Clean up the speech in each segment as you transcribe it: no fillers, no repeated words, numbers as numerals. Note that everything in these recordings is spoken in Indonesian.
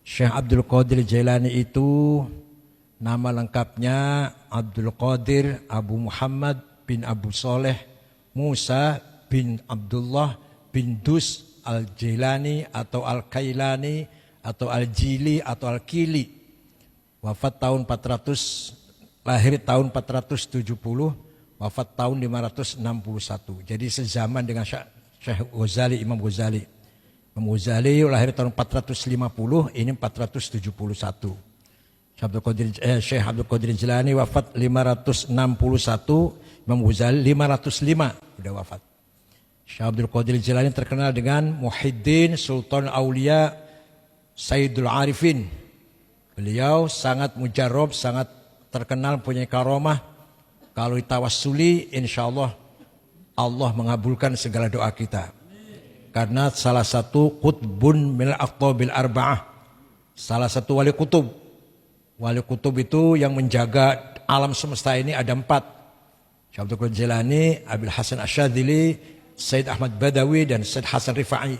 Syekh Abdul Qadir Jailani itu nama lengkapnya Abdul Qadir Abu Muhammad bin Abu Soleh Musa bin Abdullah bin Dus Al-Jailani atau Al-Kailani atau Al-Jili atau Al-Kili. Wafat tahun 400, lahir tahun 470, wafat tahun 561. Jadi sezaman dengan Syekh Ghazali, Imam Ghazali. Imam Ghazali lahir tahun 450, ini 471. Syekh Abdul Qadir Jailani wafat 561, Imam Ghazali 505 sudah wafat. Syekh Abdul Qadir Jailani terkenal dengan Muhyiddin Sultan Aulia Sayyidul Arifin. Beliau sangat mujarab, sangat terkenal punya karomah. Kalau ditawassuli insyaallah Allah mengabulkan segala doa kita. Karena salah satu qutbun min al-aqtabil arba'ah. Salah satu wali kutub. Wali kutub itu yang menjaga alam semesta ini ada 4. Syekh Abdul Qadir Jailani, Abil Hasan Asyadzili, Said Ahmad Badawi dan Said Hasan Rifai.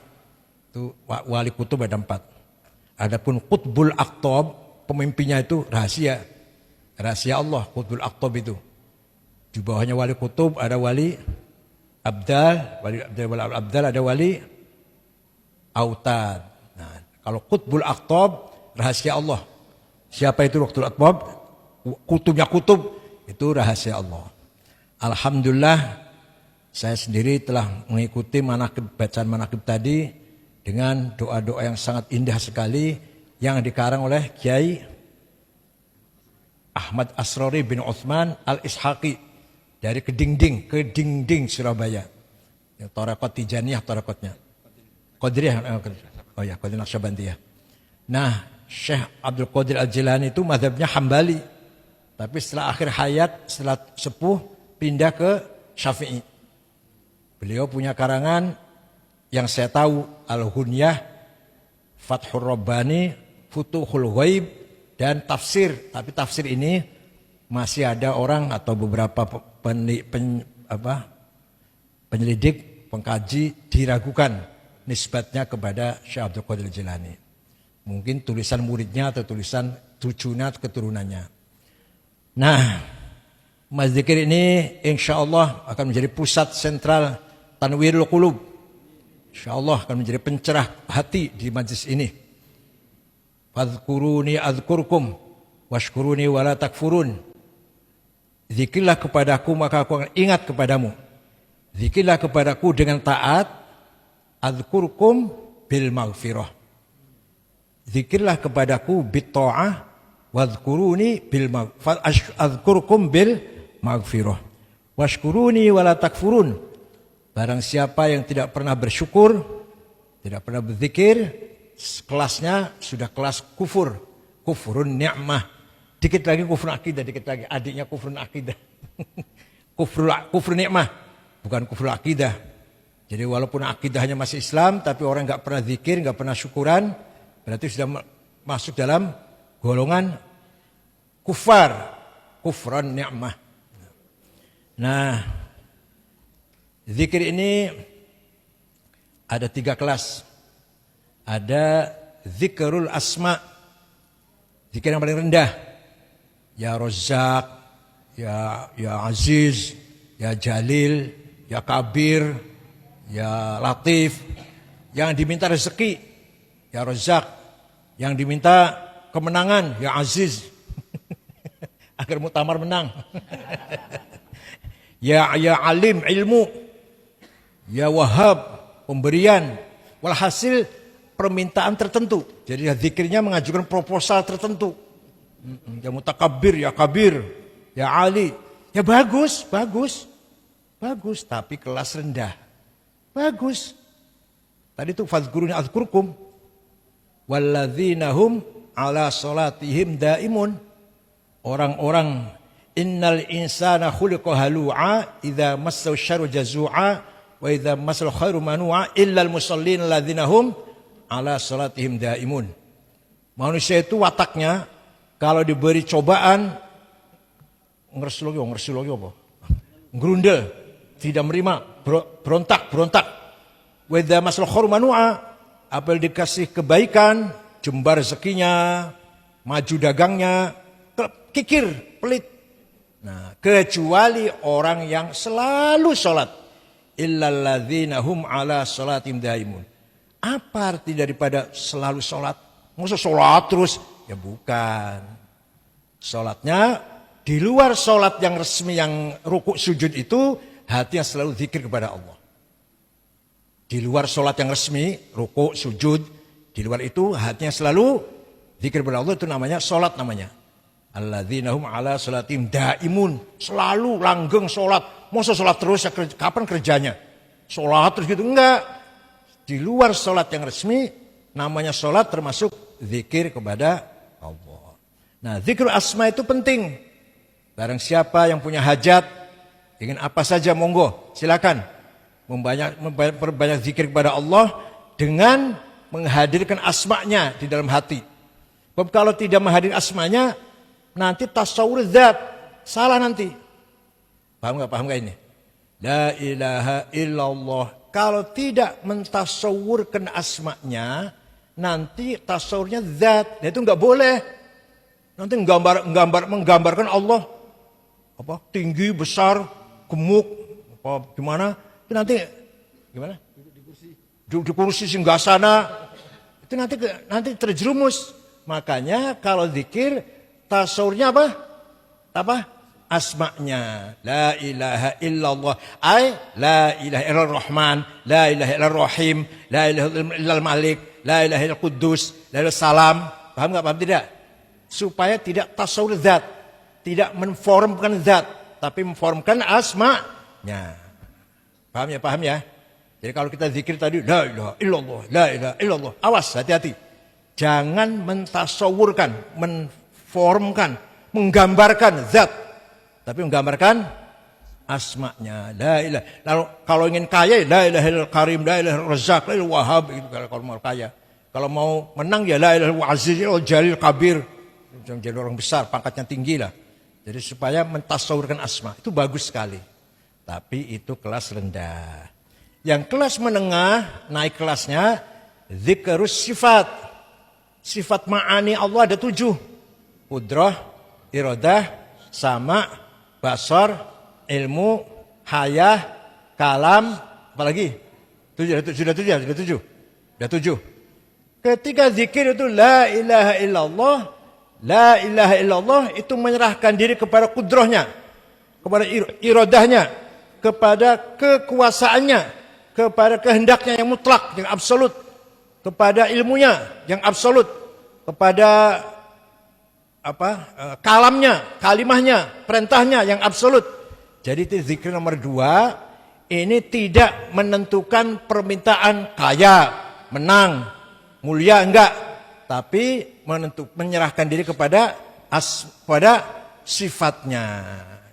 Itu wali kutub ada 4. Adapun Qutbul Aqtab, pemimpinnya itu rahasia. Rahasia Allah, Qutbul Aqtab itu. Di bawahnya wali kutub ada wali Abdal, wali Abdal ada wali Autad. Nah, kalau Qutbul Aqtab rahasia Allah. Siapa itu Qutbul Aqtab? Kutubnya kutub itu rahasia Allah. Alhamdulillah saya sendiri telah mengikuti bacaan manaqib tadi dengan doa-doa yang sangat indah sekali yang dikarang oleh Kiai Ahmad Asrori bin Utsman Al-Ishaqi dari Kedingding Surabaya. Yang Thariqat Tijaniyah Thariqatnya. Qadiriyah. Oh ya, Qadir Naqsyabandiyah. Nah, Syekh Abdul Qadir Al-Jailani itu mazhabnya Hambali. Tapi setelah akhir hayat, setelah sepuh pindah ke Syafi'i. Beliau punya karangan yang saya tahu Al-Hunyah, Fathur Rabbani, Futuhul Ghaib dan tafsir. Tapi tafsir ini masih ada orang atau beberapa penyelidik, pengkaji diragukan nisbatnya kepada Syekh Abdul Qadir Jailani. Mungkin tulisan muridnya atau tulisan cucunya atau keturunannya. Nah, Masjid Zikir ini insya Allah akan menjadi pusat sentral Tanwirul Qulub. Insya Allah akan menjadi pencerah hati di majlis ini. Fadhkuruni azkurkum washkuruni wala takfurun. Zikirlah kepadaku maka aku akan ingat kepadamu. Zikirlah kepadaku dengan taat. Azkurkum bil maghfirah. Zikirlah kepadaku bit ta'ah. Wadhkuruni bil maghfirah. Azkurkum bil maghfirah. Washkuruni wala takfurun. Barang siapa yang tidak pernah bersyukur, tidak pernah berzikir, kelasnya sudah kelas kufur. Kufurun ni'mah. Dikit lagi kufur akidah, dikit lagi adiknya kufur akidah. Kufur nikmah, bukan kufur akidah. Jadi walaupun akidahnya masih Islam, tapi orang nggak pernah zikir, nggak pernah syukuran, berarti sudah masuk dalam golongan kufar, kufran nikmah. Nah, zikir ini ada 3 kelas. Ada zikrul asma, zikir yang paling rendah. Ya Razzaq, ya Aziz, ya Jalil, ya Kabir, ya Latif. Yang diminta rezeki, ya Razzaq. Yang diminta kemenangan, ya Aziz. Akhir muktamar menang. Ya Alim, ilmu. Ya Wahhab, pemberian. Walhasil permintaan tertentu. Jadi zikirnya mengajukan proposal tertentu. Ya Mutakabbir, ya Kabir, ya Ali. Ya bagus. Tapi kelas rendah. Bagus. Tadi itu fadhkuruni azkurkum. Walladzina hum ala salatihim daimun. Orang-orang innal insana khuliqa halu'a idza massahu syarru jazu'a wa idza massal khairu manu'a illal musallin alladzina hum ala salatihim daimun. Manusia itu wataknya kalau diberi cobaan ngersi lagi apa? Ngerundel, tidak menerima, berontak. Wa idza massal khairu manu'a, apabila dikasih kebaikan jembar rezekinya, maju dagangnya, kikir, pelit. Nah, kecuali orang yang selalu sholat. Illalladzina hum ala sholatim daimun. Apa arti daripada selalu sholat? Masa sholat terus? Ya bukan. Sholatnya di luar sholat yang resmi, yang rukuk sujud itu, hatinya selalu zikir kepada Allah. Di luar sholat yang resmi, rukuk, sujud, di luar itu hatinya selalu zikir kepada Allah, itu namanya sholat namanya. Alladzina hum ala sholatim daimun. Selalu langgeng sholat. Masa sholat terus, kapan kerjanya? Sholat terus gitu, enggak. Di luar sholat yang resmi, namanya sholat termasuk zikir kepada Allah. Nah, zikir asma itu penting. Barang siapa yang punya hajat, ingin apa saja, monggo, silakan. Memperbanyak zikir kepada Allah dengan menghadirkan asma'nya di dalam hati. Sebab kalau tidak menghadirkan asma'nya, nanti tasawur zat, salah nanti. Paham gak ini? La ilaha illallah. Kalau tidak mentasawurkan asma'nya, nanti tasawurnya zat. Nah, itu gak boleh. Nanti menggambarkan Allah apa tinggi, besar, gemuk, apa gimana? Itu nanti gimana? Duduk di kursi singgasana. Itu nanti terjerumus. Makanya kalau zikir tasawurnya apa? Apa? Asma'nya. La ilaha illallah. La ilaha illallah rahman, la ilaha illallah rahim, la ilaha illallah malik, la ilaha illallah quddus, la ilaha salam. Paham enggak? Paham tidak? Supaya tidak tasawur zat, tidak menformkan zat, tapi menformkan asma'nya. Paham ya? Jadi kalau kita zikir tadi, la ilaha illallah, la ilaha illallah. Awas, hati-hati. Jangan mentasawurkan, menformkan, menggambarkan zat. Tapi menggambarkan asma'nya. La ilaha. Lalu kalau ingin kaya, la ilaha illallah karim, la ilaha illallah razak, la ilaha wahab. Gitu, kalau mau kaya. Kalau mau menang ya la ilaha illallah aziz, la jalil kabir. Jadi orang besar, pangkatnya tinggi lah. Jadi supaya mentasawurkan asma. Itu bagus sekali. Tapi itu kelas rendah. Yang kelas menengah, naik kelasnya, zikrus sifat. Sifat ma'ani Allah ada 7. Qudrah, iradah, sama, basar, ilmu, hayah, kalam, apalagi? 7. Sudah 7. Ketika zikir itu la ilaha illallah, la ilaha illallah itu menyerahkan diri kepada kudrahnya, kepada iradahnya, kepada kekuasaannya, kepada kehendaknya yang mutlak, yang absolut, kepada ilmunya yang absolut, kepada kalamnya, kalimahnya, perintahnya yang absolut. Jadi itu zikir nomor 2, ini tidak menentukan permintaan kaya, menang, mulia, enggak, tapi menyerahkan diri kepada sifatnya.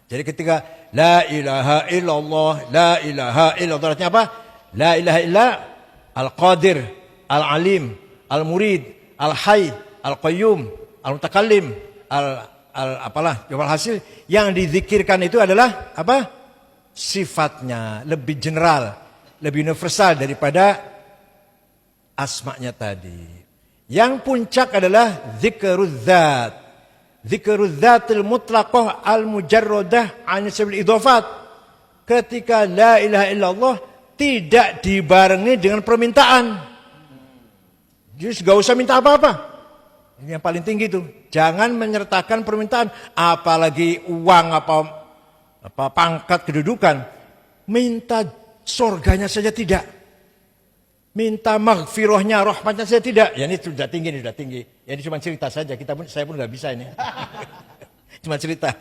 Jadi ketika la ilaha illallah, la ilaha illallah, artinya apa? La ilaha illa al-qadir, al-alim, al-murid, al-hayy, al-qayyum, al-mutakallim, hasil yang dizikirkan itu adalah apa? Sifatnya, lebih general, lebih universal daripada asma'nya tadi. Yang puncak adalah zikrul zat. Zikrul zatil mutlaqah al-mujarradah an sabil idhafat. Ketika la ilaha illallah tidak dibarengi dengan permintaan. Jadi gak usah minta apa-apa. Ini yang paling tinggi itu. Jangan menyertakan permintaan, apalagi uang, apa pangkat, kedudukan. Minta surganya saja tidak. Minta maghfirahnya, rahmatnya saja tidak. Ya ini sudah tinggi, Ya ini cuma cerita saja. Saya pun nggak bisa ini. Cuma cerita.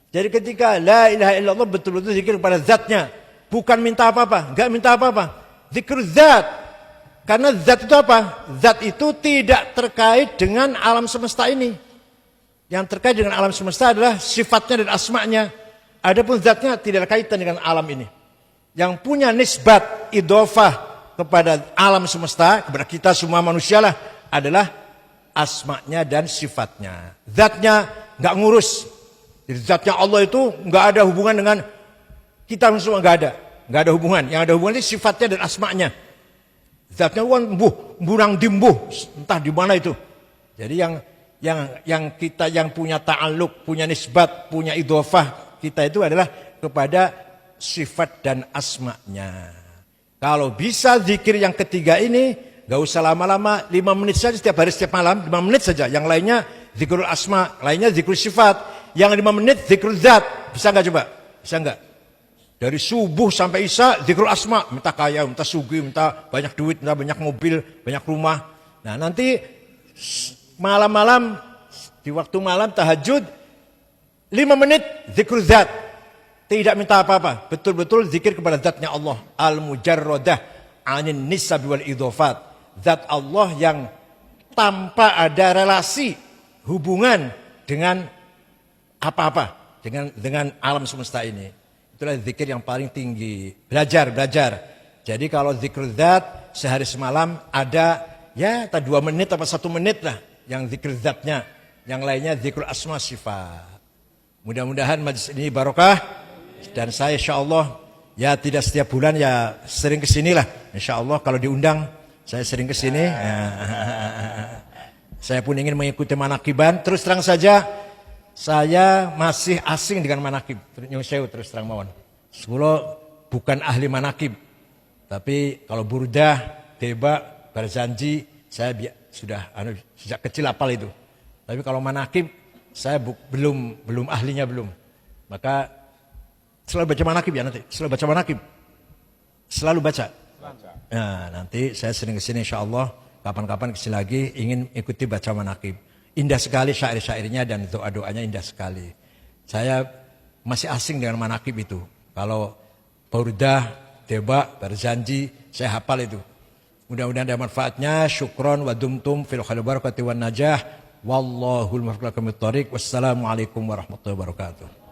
Jadi ketika la ilaha illallah betul-betul zikir kepada zatnya, bukan minta apa-apa, nggak minta apa-apa. Zikir zat. Karena zat itu apa? Zat itu tidak terkait dengan alam semesta ini. Yang terkait dengan alam semesta adalah sifatnya dan asma'nya. Adapun zatnya tidak ada kaitan dengan alam ini. Yang punya nisbat idhofah kepada alam semesta, kepada kita semua manusia lah, adalah asma'nya dan sifatnya. Zatnya nggak ngurus. Jadi zatnya Allah itu nggak ada hubungan dengan kita semua, nggak ada hubungan. Yang ada hubungan itu sifatnya dan asma'nya. zatnya kan burang dimbuh, entah di mana itu. Jadi yang kita yang punya ta'alluq, punya nisbat, punya idhofah kita itu adalah kepada sifat dan asma'nya. Kalau bisa zikir yang ketiga ini, gak usah lama-lama, 5 menit saja setiap hari setiap malam, 5 menit saja. Yang lainnya zikrul asma, lainnya zikrul sifat. Yang 5 menit zikrul zat. Bisa gak coba? Bisa gak? Dari subuh sampai isya zikrul asma, minta kaya, minta sugih, minta banyak duit, minta banyak mobil, banyak rumah. Nah nanti malam-malam, di waktu malam tahajud, 5 menit zikrul zat. Tidak minta apa-apa, betul-betul zikir kepada zatnya Allah. Al-mujarradah anin nisab wal idhofat. Zat Allah yang tanpa ada relasi, hubungan dengan apa-apa. Dengan alam semesta ini. Itulah zikir yang paling tinggi. Belajar. Jadi kalau zikrul zat, sehari semalam ada, ya 2 menit atau 1 menit lah. Yang zikir zatnya. Yang lainnya zikrul asma sifat. Mudah-mudahan majlis ini barokah. Dan saya insya Allah ya tidak setiap bulan ya sering kesini lah. Insya Allah kalau diundang saya sering kesini. Saya pun ingin mengikuti manakiban. Terus terang saja saya masih asing dengan manakib. Terus terang mawon. Sekolah bukan ahli manakib. Tapi kalau burdah, teba, berzanji saya sudah sejak kecil hafal itu. Tapi kalau manakib saya belum ahlinya belum. Maka selalu baca manakib ya nanti. Selalu baca. Nah, nanti saya sering kesini insya Allah. Kapan-kapan kesini lagi ingin ikuti baca manakib. Indah sekali syair-syairnya dan doa-doanya indah sekali. Saya masih asing dengan manakib itu. Kalau burdah, teba, berzanji, saya hafal itu. Mudah-mudahan ada manfaatnya. Syukron wa dumtum fil khair barakati wan najah. Wallahul muwaffiq ila aqwamit thoriq. Wassalamualaikum warahmatullahi wabarakatuh.